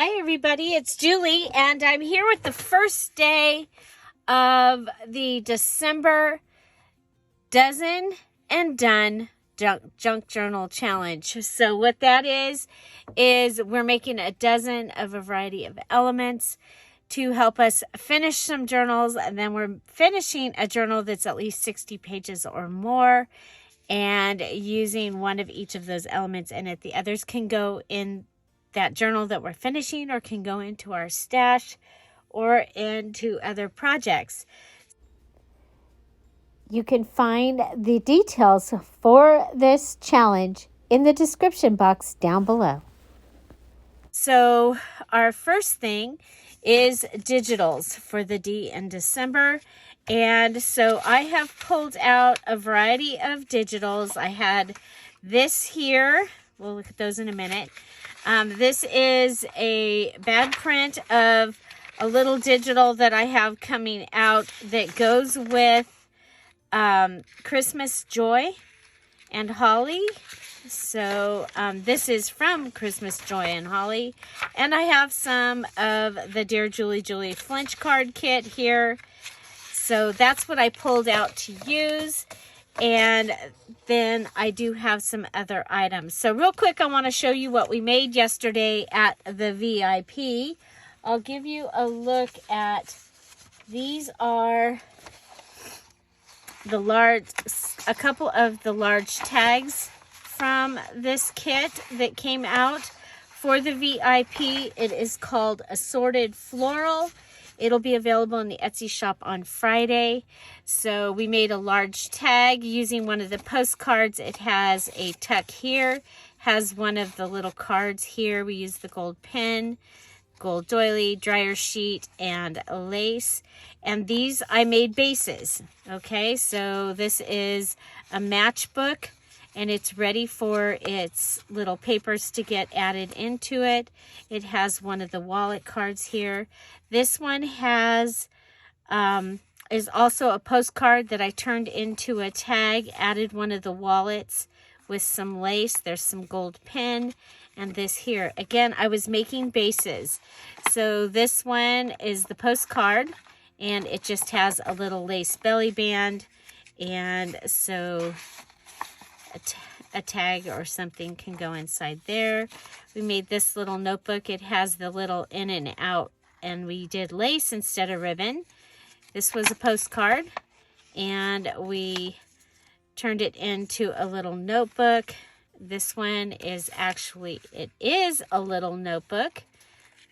Hi everybody, it's Julie and I'm here with the first day of the December Dozen and Done Junk Journal Challenge. So what that is we're making a dozen of a variety of elements to help us finish some journals, and then we're finishing a journal that's at least 60 pages or more and using one of each of those elements in it. The others can go in that journal that we're finishing or can go into our stash or into other projects. You can find the details for this challenge in the description box down below. So our first thing is digitals for the D in December. And so I have pulled out a variety of digitals. I had this here. We'll look at those in a minute. This is a bad print of a little digital that I have coming out that goes with Christmas Joy and Holly. So this is from Christmas Joy and Holly. And I have some of the Dear Julie Flinch card kit here. So that's what I pulled out to use. And then I do have some other items. So real quick, I want to show you what we made yesterday at the VIP. I'll give you a look at, these are a couple of the large tags from this kit that came out for the VIP. It is called Assorted Floral. It'll be available in the Etsy shop on Friday. So we made a large tag using one of the postcards. It has a tuck here, has one of the little cards here. We used the gold pen, gold doily, dryer sheet, and lace. And these I made bases. Okay, so this is a matchbook, and it's ready for its little papers to get added into it. It has one of the wallet cards here. This one has is also a postcard that I turned into a tag, added one of the wallets with some lace. There's some gold pen, and this here. Again, I was making bases. So this one is the postcard, and it just has a little lace belly band, and so a tag or something can go inside there. We made this little notebook. It has the little in and out, and we did lace instead of ribbon. This was a postcard, and we turned it into a little notebook. This one is actually, it is a little notebook.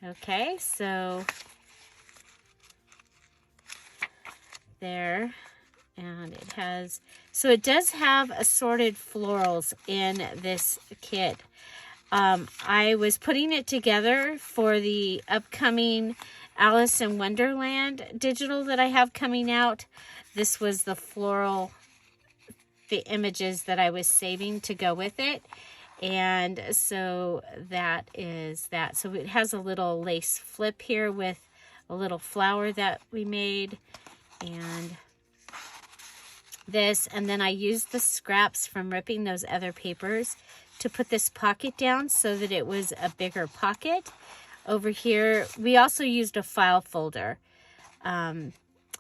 Okay, so there. And it has, so it does have assorted florals in this kit. I was putting it together for the upcoming Alice in Wonderland digital that I have coming out. This was the floral, the images that I was saving to go with it. And so that is that. So it has a little lace flip here with a little flower that we made. And this, and then I used the scraps from ripping those other papers to put this pocket down so that it was a bigger pocket. Over here, we also used a file folder.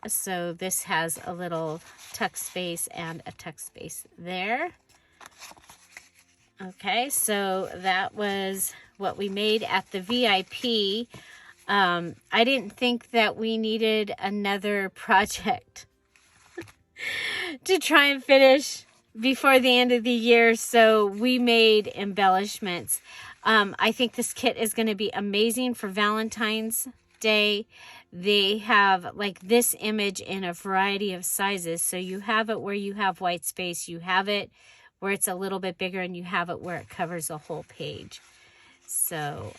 So this has a little tuck space and a tuck space there. Okay, so that was what we made at the VIP. I didn't think that we needed another project to try and finish before the end of the year, so we made embellishments. I think this kit is going to be amazing for Valentine's Day. They have like this image in a variety of sizes, so you have it where you have white space, you have it where it's a little bit bigger, and you have it where it covers a whole page. So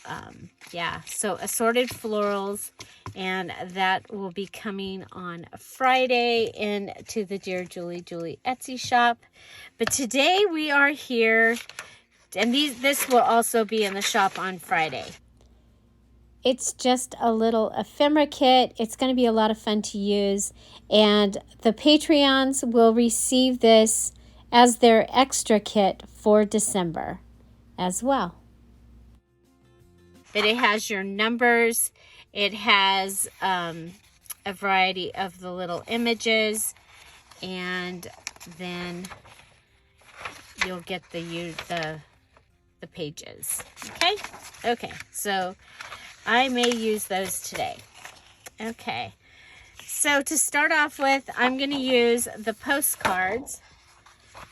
yeah, so assorted florals, and that will be coming on Friday into the Dear Julie Etsy shop. But today we are here, and this will also be in the shop on Friday. It's just a little ephemera kit. It's going to be a lot of fun to use, and the Patreons will receive this as their extra kit for December as well. but it has your numbers. It has a variety of the little images, and then you'll get the pages. Okay, so I may use those today. Okay, so to start off with, I'm going to use the postcards.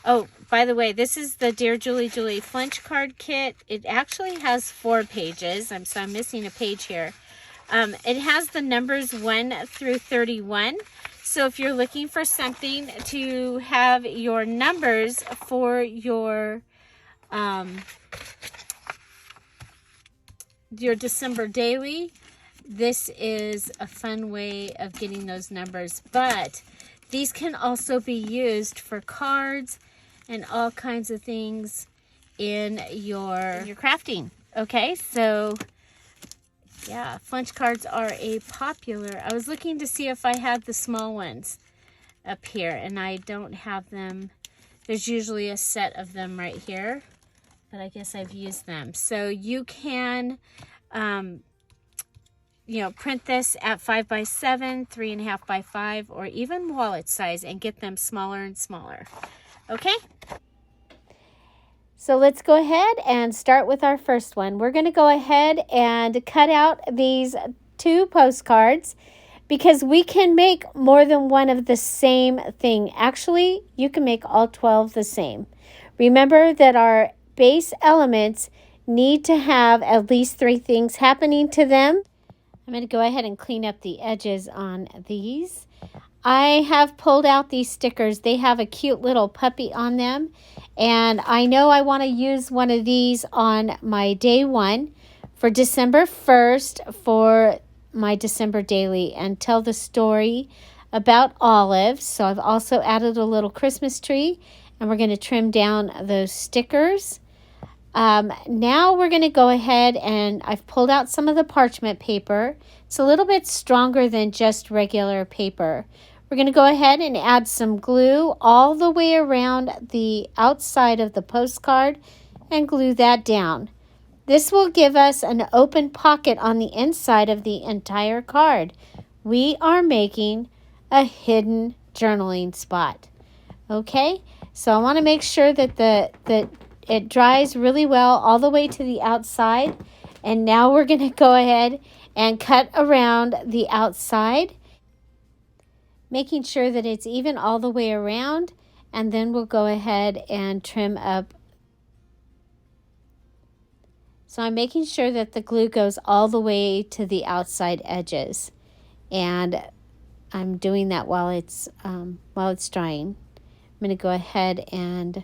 Oh, by the way, this is the Dear Julie Julie Flinch card kit. It actually has 4 pages. So I'm missing a page here. It has the numbers 1 through 31. So if you're looking for something to have your numbers for your December daily, this is a fun way of getting those numbers. But these can also be used for cards and all kinds of things in your crafting. Okay, so yeah, Flinch cards are a popular. I was looking to see if I had the small ones up here, and I don't have them. There's usually a set of them right here, but I guess I've used them. So you can, print this at 5x7, 3.5x5, or even wallet size, and get them smaller and smaller. Okay? So let's go ahead and start with our first one. We're going to go ahead and cut out these 2 postcards because we can make more than one of the same thing. Actually, you can make all 12 the same. Remember that our base elements need to have at least 3 things happening to them. I'm going to go ahead and clean up the edges on these. I have pulled out these stickers. They have a cute little puppy on them. And I know I want to use one of these on my day 1 for December 1st for my December daily and tell the story about olives. So I've also added a little Christmas tree, and we're going to trim down those stickers. Now we're going to go ahead, and I've pulled out some of the parchment paper. It's a little bit stronger than just regular paper. We're going to go ahead and add some glue all the way around the outside of the postcard and glue that down. This will give us an open pocket on the inside of the entire card. We are making a hidden journaling spot. Okay, so I want to make sure that it dries really well all the way to the outside. And now we're going to go ahead and cut around the outside, making sure that it's even all the way around, and then we'll go ahead and trim up. So I'm making sure that the glue goes all the way to the outside edges, and I'm doing that while it's drying. I'm going to go ahead and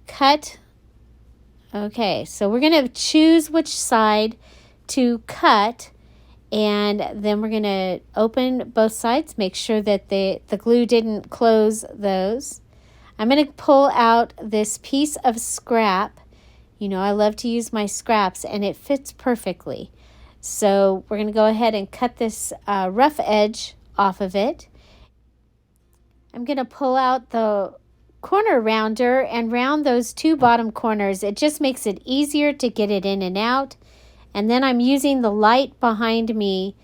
cut. Okay, so we're going to choose which side to cut. And then we're going to open both sides, make sure that the glue didn't close those. I'm going to pull out this piece of scrap. You know, I love to use my scraps, and it fits perfectly. So we're going to go ahead and cut this rough edge off of it. I'm going to pull out the corner rounder and round those 2 bottom corners. It just makes it easier to get it in and out. And then I'm using the light behind me,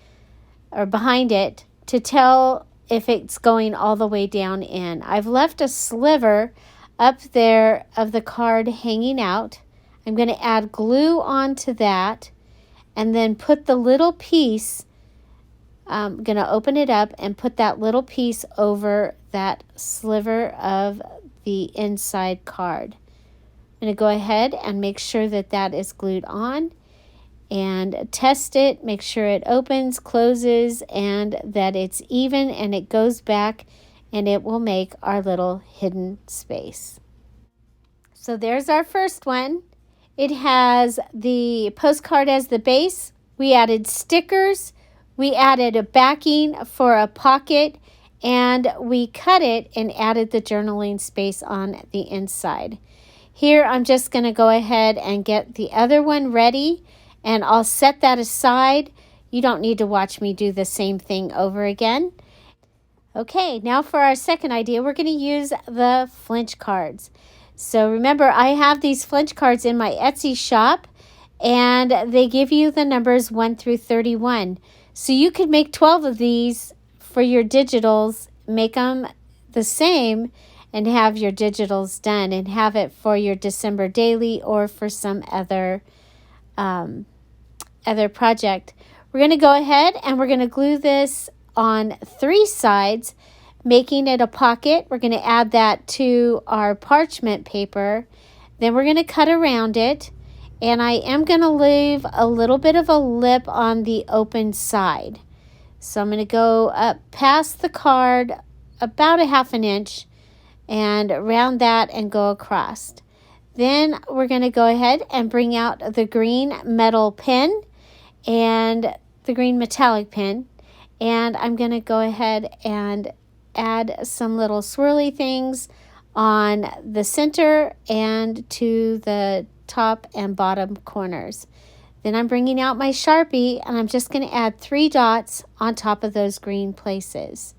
or behind it, to tell if it's going all the way down in. I've left a sliver up there of the card hanging out. I'm going to add glue onto that and then put the little piece, I'm going to open it up and put that little piece over that sliver of the inside card. I'm going to go ahead and make sure that that is glued on. And test it, make sure it opens, closes, and that it's even and it goes back, and it will make our little hidden space. So there's our first one. It has the postcard as the base. We added stickers. We added a backing for a pocket, and we cut it and added the journaling space on the inside. Here I'm just going to go ahead and get the other one ready. And I'll set that aside. You don't need to watch me do the same thing over again. Okay, now for our second idea, we're going to use the flinch cards. So remember, I have these flinch cards in my Etsy shop, and they give you the numbers 1 through 31. So you could make 12 of these for your digitals, make them the same, and have your digitals done, and have it for your December daily or for some other project. We're going to go ahead and we're going to glue this on 3 sides, making it a pocket. We're going to add that to our parchment paper. Then we're going to cut around it, and I am going to leave a little bit of a lip on the open side. So I'm going to go up past the card about a ½ inch and round that and go across. Then we're going to go ahead and bring out the green metal pen and the green metallic pen, and I'm going to go ahead and add some little swirly things on the center and to the top and bottom corners. Then I'm bringing out my Sharpie, and I'm just going to add 3 dots on top of those green places.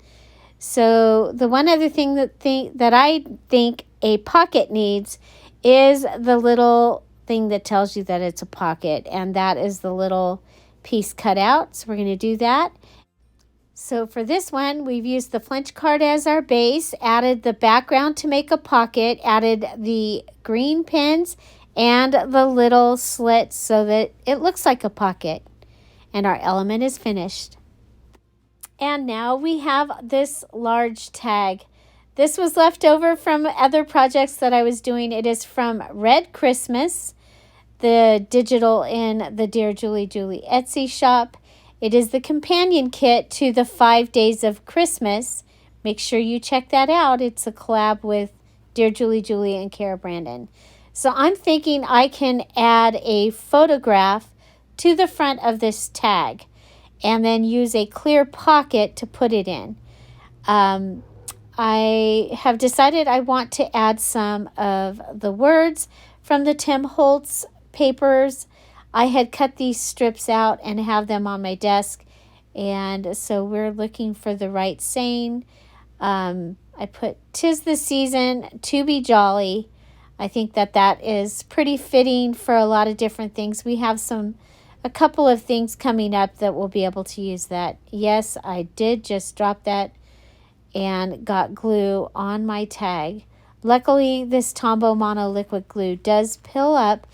So the one other thing that I think a pocket needs is the little thing that tells you that it's a pocket, and that is the little piece cut out. So we're going to do that. So for this one, we've used the Flinch card as our base, added the background to make a pocket, added the green pins and the little slits so that it looks like a pocket. And our element is finished. And now we have this large tag. This was left over from other projects that I was doing. It is from Red Christmas, the digital in the Dear Julie Etsy shop. It is the companion kit to the 5 Days of Christmas. Make sure you check that out. It's a collab with Dear Julie and Kara Brandon. So I'm thinking I can add a photograph to the front of this tag and then use a clear pocket to put it in. I have decided I want to add some of the words from the Tim Holtz papers. I had cut these strips out and have them on my desk, and so we're looking for the right saying. I put "'Tis the season to be jolly." I think that is pretty fitting for a lot of different things. We have a couple of things coming up that we'll be able to use that. Yes, I did just drop that and got glue on my tag. Luckily, this Tombow Mono liquid glue does pill up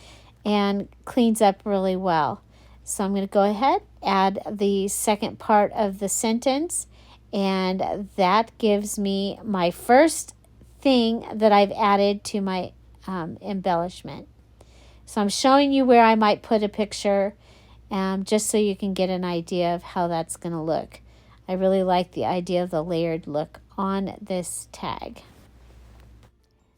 and cleans up really well. So I'm going to go ahead, add the second part of the sentence, and that gives me my first thing that I've added to my embellishment. So I'm showing you where I might put a picture, just so you can get an idea of how that's going to look. I really like the idea of the layered look on this tag.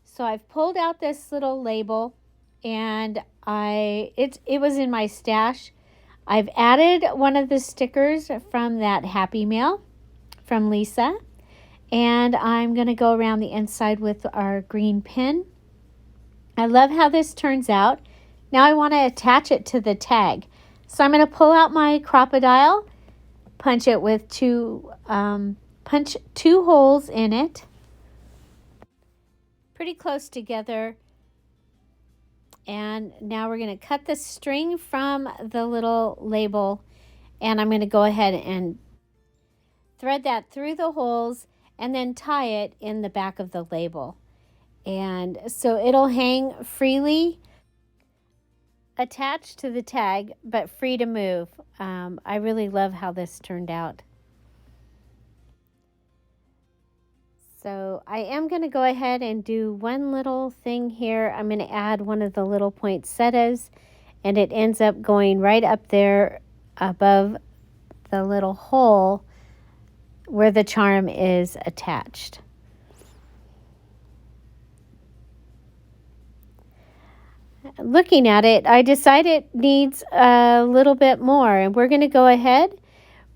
So I've pulled out this little label, and it was in my stash. I've added one of the stickers from that Happy Mail from Lisa, and I'm going to go around the inside with our green pin. I love how this turns out. Now I want to attach it to the tag. So I'm going to pull out my crocodile, punch two holes in it, pretty close together. And now we're going to cut the string from the little label, and I'm going to go ahead and thread that through the holes and then tie it in the back of the label. And so it'll hang freely attached to the tag, but free to move. I really love how this turned out. So I am going to go ahead and do one little thing here. I'm going to add one of the little poinsettias, and it ends up going right up there above the little hole where the charm is attached. Looking at it, I decided it needs a little bit more, and we're going to go ahead.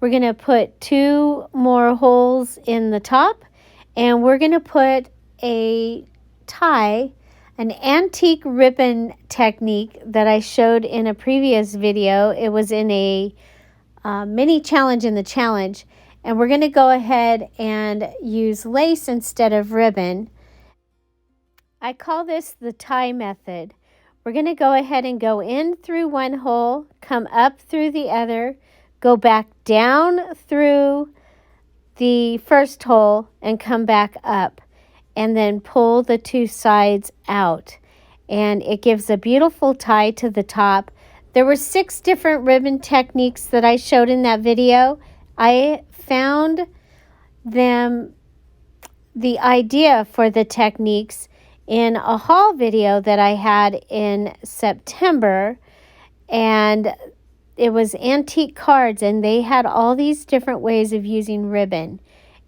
We're going to put 2 more holes in the top, and we're going to put a tie, an antique ribbon technique that I showed in a previous video. It was in a mini challenge in the challenge, and we're going to go ahead and use lace instead of ribbon. I call this the tie method. We're going to go ahead and go in through one hole, come up through the other, go back down through the first hole and come back up, and then pull the two sides out. And it gives a beautiful tie to the top. There were 6 different ribbon techniques that I showed in that video. I found the idea for the techniques in a haul video that I had in September, and it was antique cards, and they had all these different ways of using ribbon.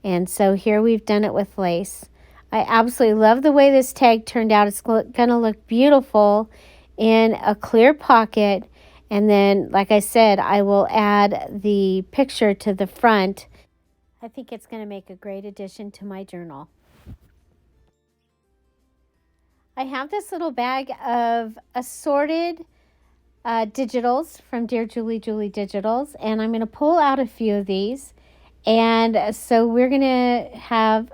And so here we've done it with lace. I absolutely love the way this tag turned out. It's going to look beautiful in a clear pocket. And then, like I said, I will add the picture to the front. I think it's going to make a great addition to my journal. I have this little bag of assorted digitals from Dear Julie Digitals, and I'm going to pull out a few of these. And so we're going to have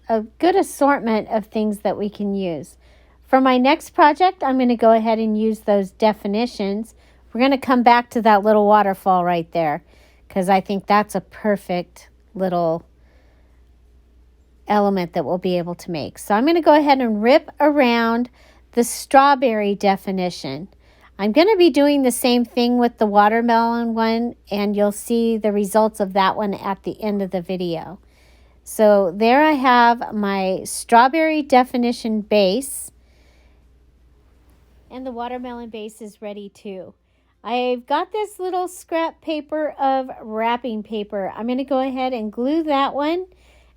a good assortment of things that we can use. For my next project, I'm going to go ahead and use those definitions. We're going to come back to that little waterfall right there, because I think that's a perfect little element that we'll be able to make. So I'm going to go ahead and rip around the strawberry definition. I'm going to be doing the same thing with the watermelon one, and you'll see the results of that one at the end of the video. So there I have my strawberry definition base, and the watermelon base is ready too. I've got this little scrap paper of wrapping paper. I'm going to go ahead and glue that one.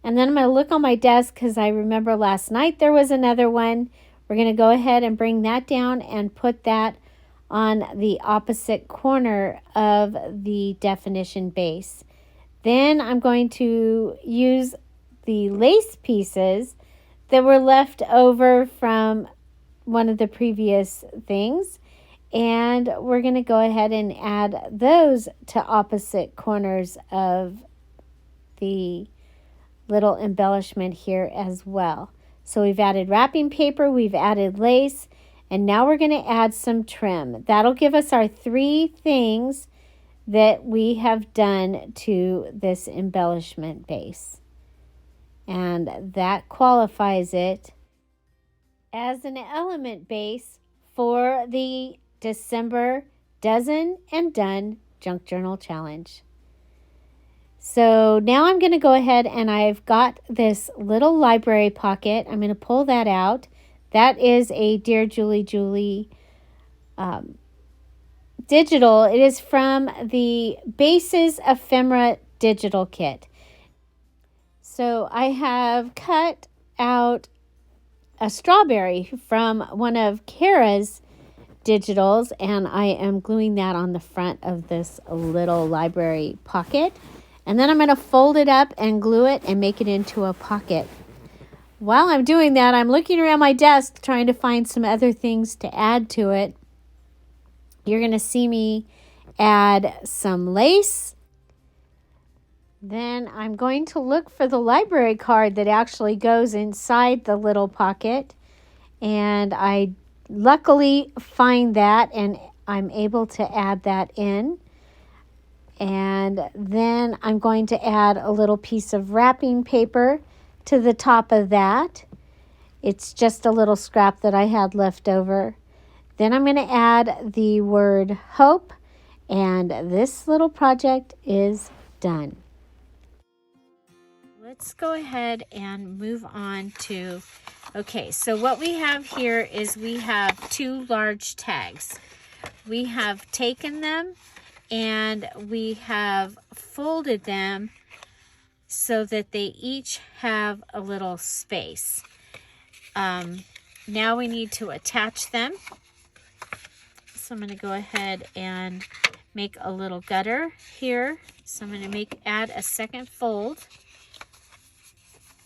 And then I'm going to look on my desk because I remember last night there was another one. We're going to go ahead and bring that down and put that on the opposite corner of the definition base. Then I'm going to use the lace pieces that were left over from one of the previous things. And we're going to go ahead and add those to opposite corners of the little embellishment here as well. So we've added wrapping paper, we've added lace, and now we're going to add some trim. That'll give us our 3 things that we have done to this embellishment base. And that qualifies it as an element base for the December Dozen and Done Junk Journal Challenge. So now I'm going to go ahead, and I've got this little library pocket. I'm going to pull that out. That is a Dear Julie digital. It is from the Bases Ephemera digital kit. So I have cut out a strawberry from one of Kara's digitals, and I am gluing that on the front of this little library pocket. And then I'm going to fold it up and glue it and make it into a pocket. While I'm doing that, I'm looking around my desk trying to find some other things to add to it. You're going to see me add some lace. Then I'm going to look for the library card that actually goes inside the little pocket. And I luckily find that, and I'm able to add that in. And then I'm going to add a little piece of wrapping paper to the top of that. It's just a little scrap that I had left over. Then I'm going to add the word hope, and this little project is done. Let's go ahead and move on to, okay, so what we have here is we have 2 large tags. We have taken them and we have folded them so that they each have a little space. Now we need to attach them. So I'm going to go ahead and make a little gutter here. So I'm going to add a second fold.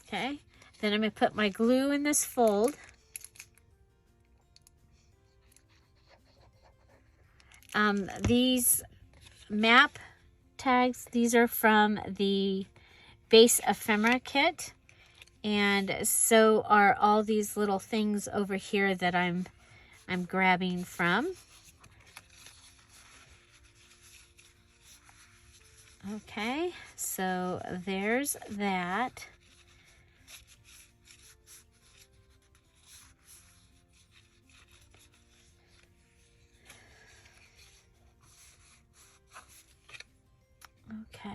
Okay, then I'm going to put my glue in this fold. These map tags, these are from the Base Ephemera kit, and so are all these little things over here that I'm I'm grabbing from. Okay, so there's that. Okay.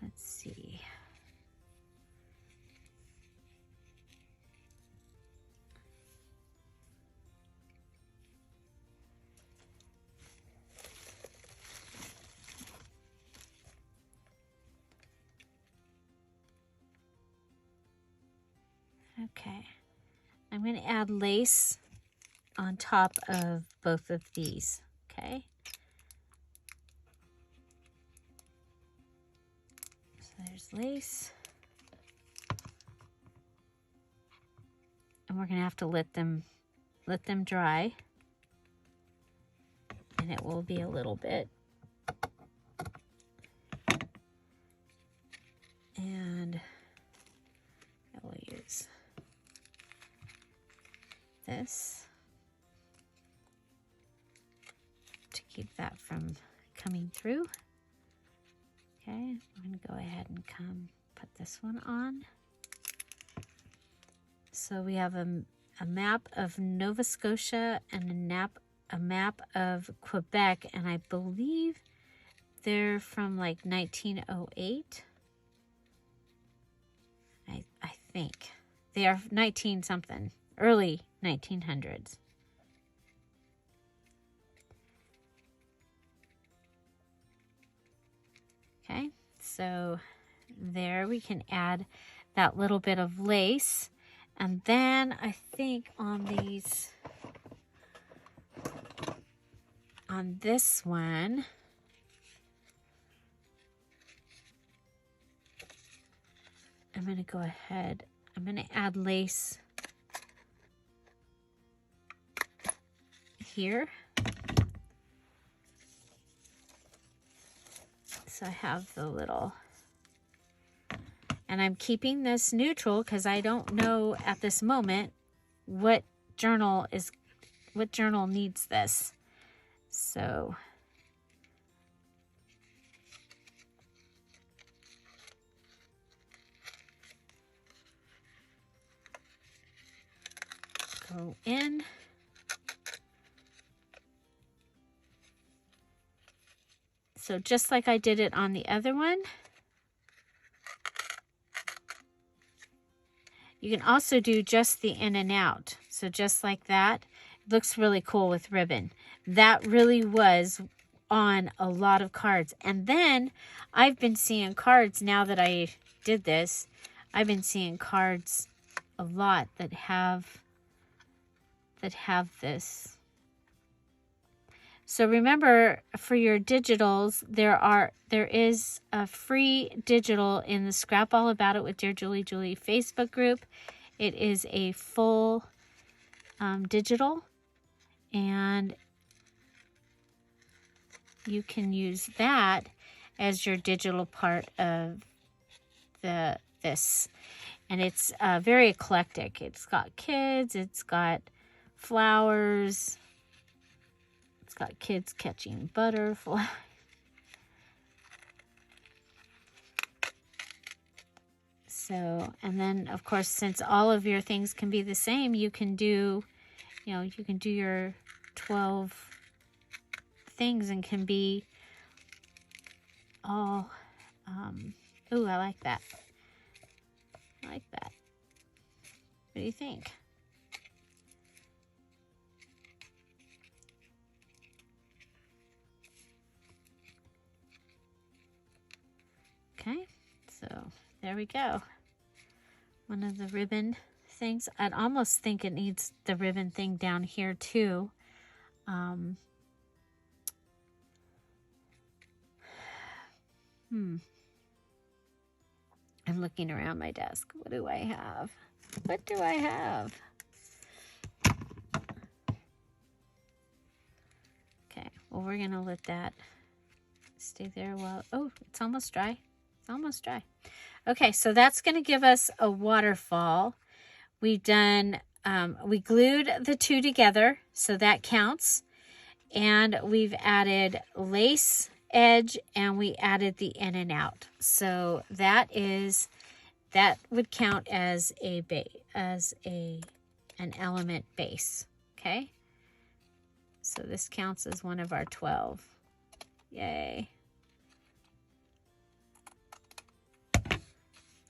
Let's see. Okay. I'm going to add lace on top of both of these. Okay. So there's lace. And we're going to have to let them dry. And it will be a little bit. And I will use this to keep that from coming through. Okay, I'm going to go ahead and put this one on. So we have a map of Nova Scotia and a map of Quebec, and I believe they're from like 1908. I think they are 19 something, early 1900s. Okay, so there we can add that little bit of lace. And then I think on this one, I'm going to go ahead, I'm going to add lace here. So I have the little, and I'm keeping this neutral because I don't know at this moment what journal needs this. So go in. So just like I did it on the other one, you can also do just the in and out. So just like that, it looks really cool with ribbon. That really was on a lot of cards. And then I've been seeing cards now that I did this. I've been seeing cards a lot that have this. So remember, for your digitals, there is a free digital in the Scrap All About It with Dear Julie Facebook group. It is a full digital, and you can use that as your digital part of this. And it's very eclectic. It's got kids, it's got flowers, it's got kids catching butterflies. So, and then of course, since all of your things can be the same, you can do, you can do your 12 things and can be all, ooh, I like that. I like that. What do you think? Okay, so there we go. One of the ribbon things. I'd almost think it needs the ribbon thing down here too. I'm looking around my desk. What do I have? What do I have? Okay, well, we're gonna let that stay there while, oh, it's almost dry. It's almost dry. Okay, so that's gonna give us a waterfall. We've done, we glued the two together, so that counts. And we've added lace edge and we added the in and out. So that would count as an element base. Okay. So this counts as one of our 12. Yay.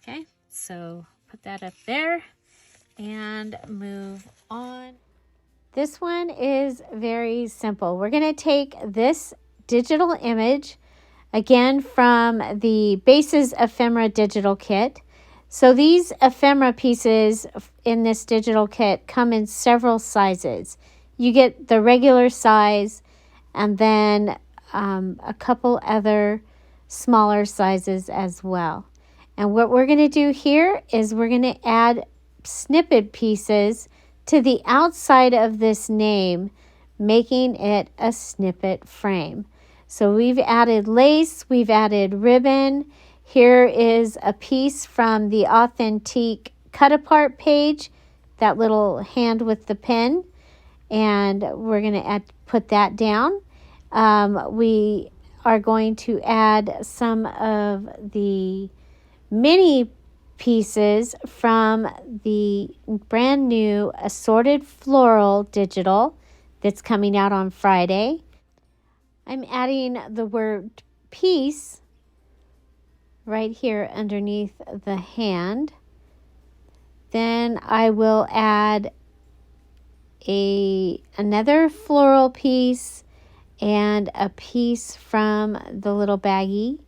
Okay. So put that up there and move on. This one is very simple. We're going to take this digital image, again from the Bases Ephemera Digital Kit. So these ephemera pieces in this digital kit come in several sizes. You get the regular size and then a couple other smaller sizes as well. And what we're going to do here is we're going to add snippet pieces to the outside of this name, making it a snippet frame. So we've added lace, we've added ribbon. Here is a piece from the Authentique cut apart page, that little hand with the pen, and we're going to put that down. We are going to add some of the mini pieces from the brand new Assorted Floral Digital that's coming out on Friday. I'm adding the word piece right here underneath the hand. Then I will add another floral piece and a piece from the little baggie,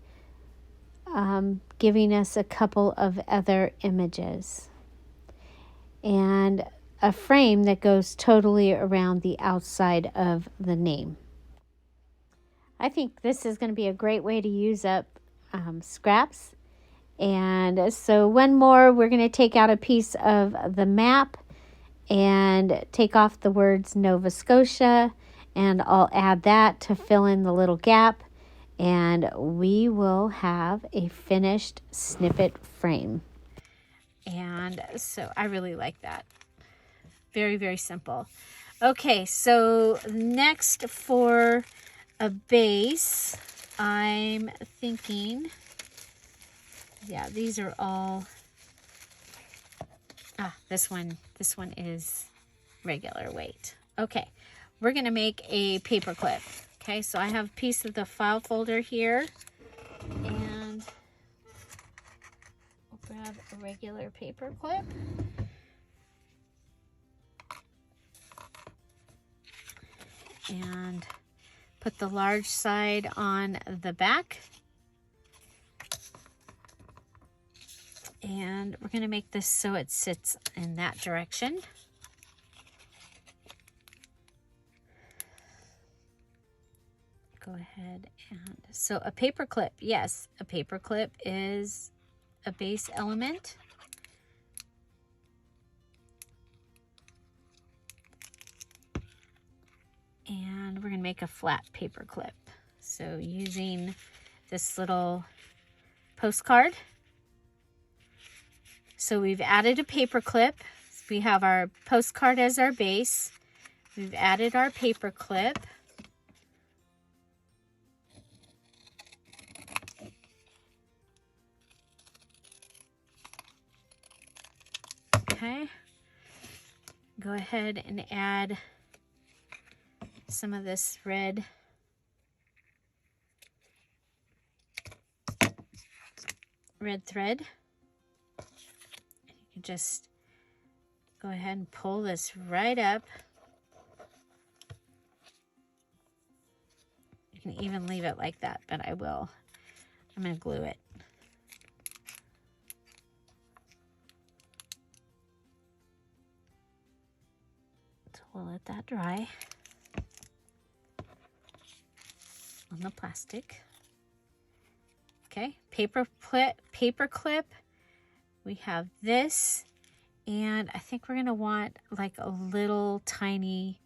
giving us a couple of other images. And a frame that goes totally around the outside of the name. I think this is going to be a great way to use up scraps. And so one more, we're going to take out a piece of the map and take off the words Nova Scotia, and I'll add that to fill in the little gap, and we will have a finished snippet frame. And so I really like that. Very, very simple. Okay, so next for a base, I'm thinking, yeah, these are all, this one is regular weight. Okay, we're going to make a paper clip. Okay, so I have a piece of the file folder here, and we'll grab a regular paper clip. And put the large side on the back. And we're going to make this so it sits in that direction. Go ahead and, so a paper clip, yes, a paper clip is a base element. And we're going to make a flat paper clip. So using this little postcard. So we've added a paper clip. We have our postcard as our base. We've added our paper clip. Okay. Go ahead and add some of this red thread. You can just go ahead and pull this right up. You can even leave it like that, but I'm going to glue it. So we'll let that dry on the plastic. Okay, paper clip. We have this, And I think we're going to want like a little tiny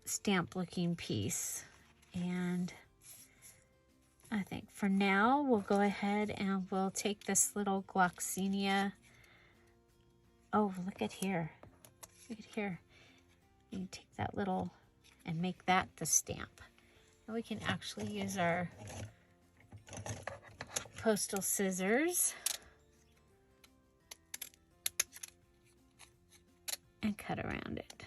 stamp looking piece. And I think for now we'll go ahead and we'll take this little Gloxinia. Oh, look at here. Look at here. You can take that little and make that the stamp. And we can actually use our postal scissors and cut around it.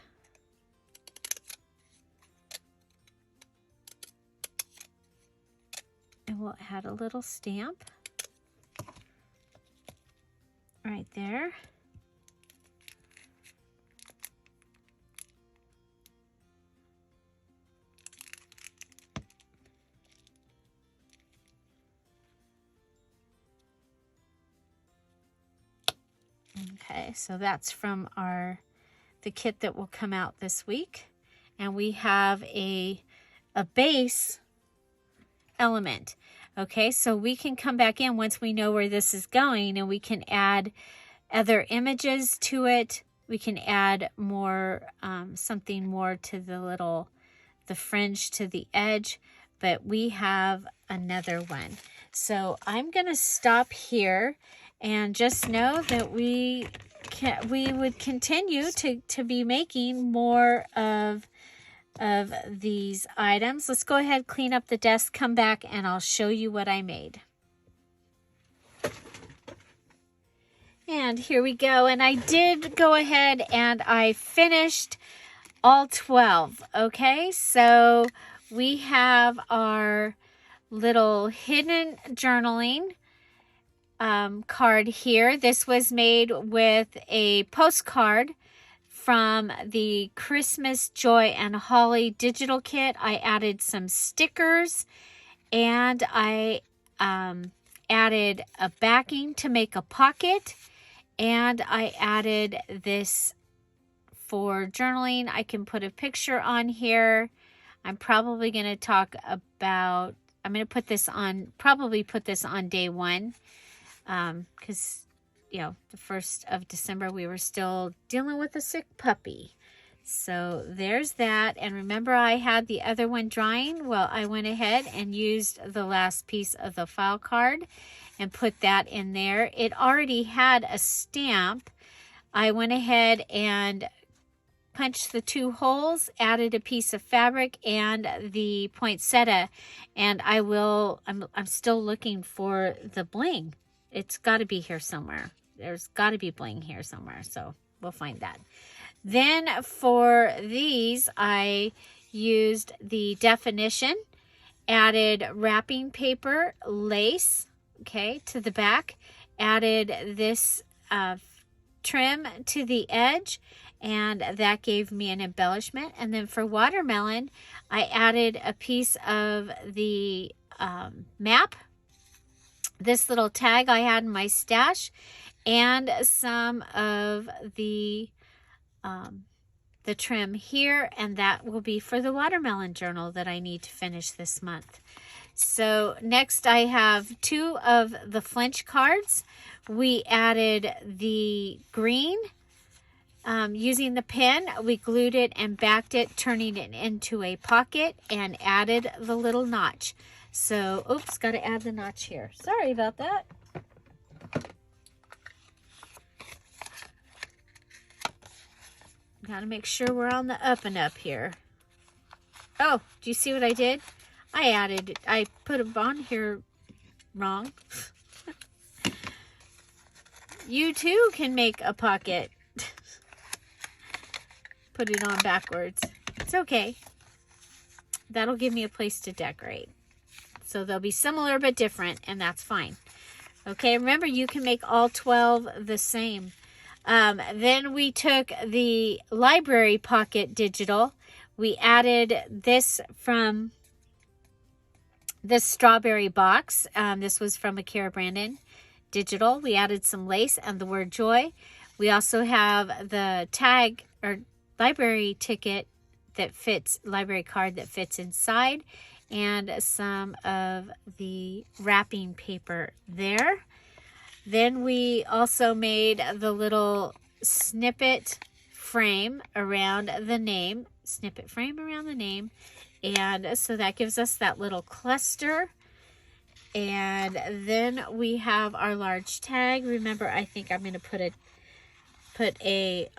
And we'll add a little stamp right there. Okay, so that's from the kit that will come out this week. And we have a base element. Okay, so we can come back in once we know where this is going, and we can add other images to it. We can add more, something more to the fringe to the edge, but we have another one. So I'm going to stop here and just know that we would continue to be making more of these items. Let's go ahead, clean up the desk, come back, and I'll show you what I made. And here we go. And I did go ahead and I finished all 12. Okay, so we have our little hidden journaling card here. This was made with a postcard from the Christmas Joy and Holly digital kit. I added some stickers, and I added a backing to make a pocket, and I added this for journaling. I can put a picture on here. I'm probably going to talk about, I'm going to put this on, probably put this on day one, because you know, the 1st of December, we were still dealing with a sick puppy. So there's that. And remember, I had the other one drying. Well, I went ahead and used the last piece of the file card and put that in there. It already had a stamp. I went ahead and punched the 2 holes, added a piece of fabric and the poinsettia. And I'm still looking for the bling. It's got to be here somewhere. There's got to be bling here somewhere, so we'll find that. Then for these, I used the definition, added wrapping paper, lace, okay, to the back, added this trim to the edge, and that gave me an embellishment. And then for watermelon, I added a piece of the map, this little tag I had in my stash, and some of the trim here, and that will be for the watermelon journal that I need to finish this month. So next I have 2 of the flinch cards. We added the green using the pen. We glued it and backed it, turning it into a pocket, and added the little notch. So, oops, got to add the notch here. Sorry about that. Got to make sure we're on the up and up here. Oh, do you see what I did? I put them on here wrong. You too can make a pocket. Put it on backwards. It's okay. That'll give me a place to decorate. So they'll be similar but different, and that's fine. Okay, remember, you can make all 12 the same. Then we took the library pocket digital. We added this from this strawberry box. This was from Akira Brandon digital. We added some lace and the word joy. We also have the tag or library ticket that fits, library card that fits inside, and some of the wrapping paper there. Then we also made the little snippet frame around the name. And so that gives us that little cluster. And then we have our large tag. Remember, I think I'm going to put a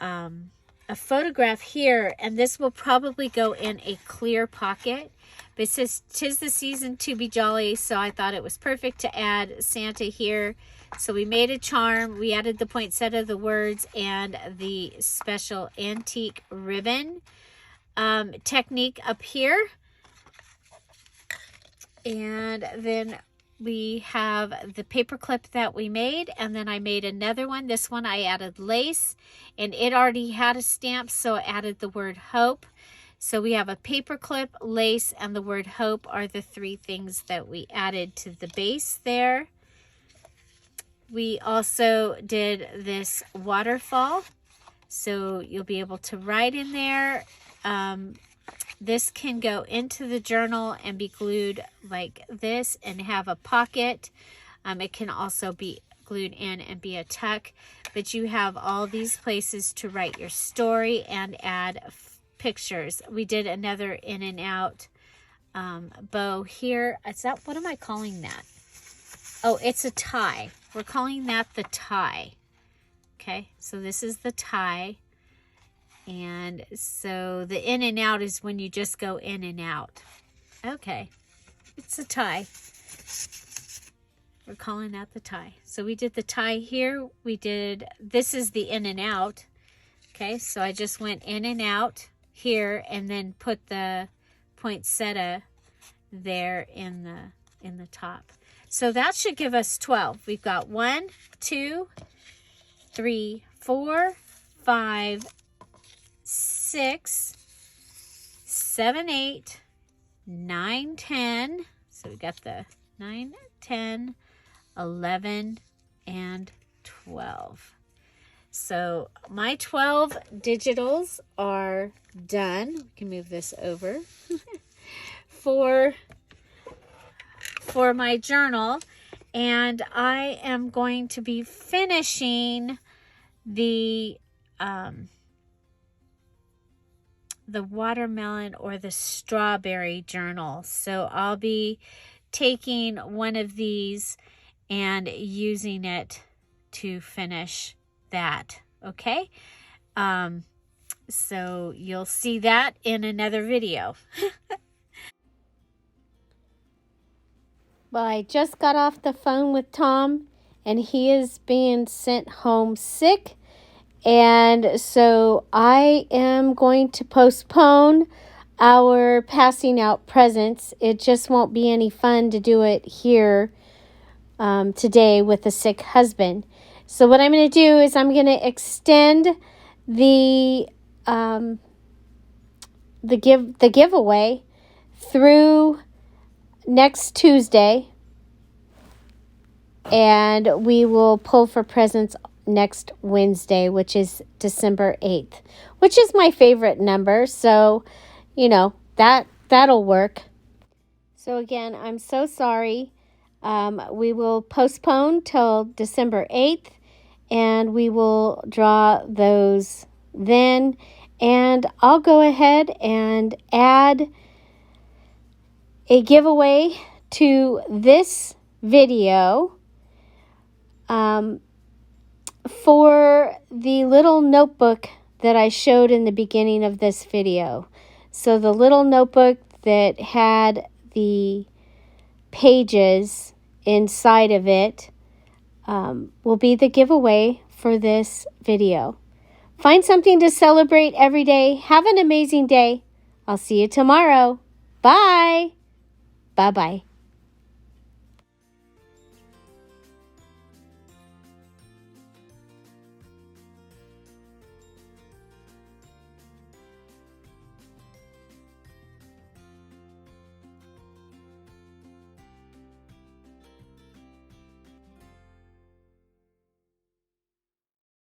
photograph here, and this will probably go in a clear pocket. But it says, "'Tis the season to be jolly," so I thought it was perfect to add Santa here. So we made a charm. We added the poinsettia, the words, and the special antique ribbon technique up here. And then we have the paper clip that we made, and then I made another one. This one I added lace, and it already had a stamp, so I added the word hope. So we have a paper clip, lace, and the word hope are the three things that we added to the base there. We also did this waterfall, so you'll be able to write in there. This can go into the journal and be glued like this and have a pocket. It can also be glued in and be a tuck, but you have all these places to write your story and add pictures. We did another in and out bow here. What am I calling that? Oh, it's a tie. We're calling that the tie. Okay, so this is the tie. And so the in and out is when you just go in and out. Okay, it's a tie. We're calling that the tie. So we did the tie here. This is the in and out. Okay, so I just went in and out here and then put the poinsettia there in the top. So that should give us 12. We've got 1, 2, 3, 4, 5, 6, 7, 8, 9, 10. So we got the 9, 10, 11, and 12. So my 12 digitals are done. We can move this over for my journal. And I am going to be finishing the watermelon or the strawberry journal. So I'll be taking one of these and using it to finish that. Okay. So you'll see that in another video. Well, I just got off the phone with Tom, and he is being sent home sick. And so I am going to postpone our passing out presents. It just won't be any fun to do it here today with a sick husband. So what I'm going to do is I'm going to extend the giveaway through next Tuesday, and we will pull for presents next Wednesday, which is December 8th, which is my favorite number. So, that'll work. So again, I'm so sorry. We will postpone till December 8th, and we will draw those then. And I'll go ahead and add a giveaway to this video for the little notebook that I showed in the beginning of this video. So the little notebook that had the pages inside of it will be the giveaway for this video. Find something to celebrate every day. Have an amazing day. I'll see you tomorrow. Bye. Bye-bye.